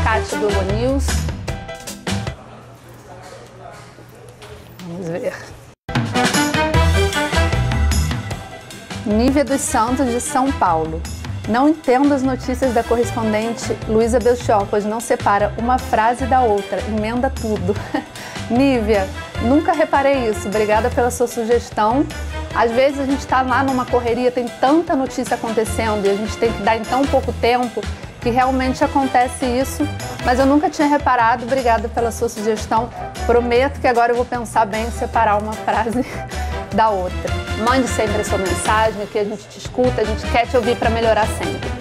Kátia do Elo News. Vamos ver. Nívia dos Santos, de São Paulo. Não entendo as notícias da correspondente Luísa Belchior, pois não separa uma frase da outra, emenda tudo. Nívia, nunca reparei isso. Obrigada pela sua sugestão. Às vezes a gente está lá numa correria, tem tanta notícia acontecendo e a gente tem que dar em tão pouco tempo que realmente acontece isso, mas eu nunca tinha reparado. Obrigada pela sua sugestão. Prometo que agora eu vou pensar bem em separar uma frase da outra. Mande sempre a sua mensagem, que a gente te escuta, a gente quer te ouvir para melhorar sempre.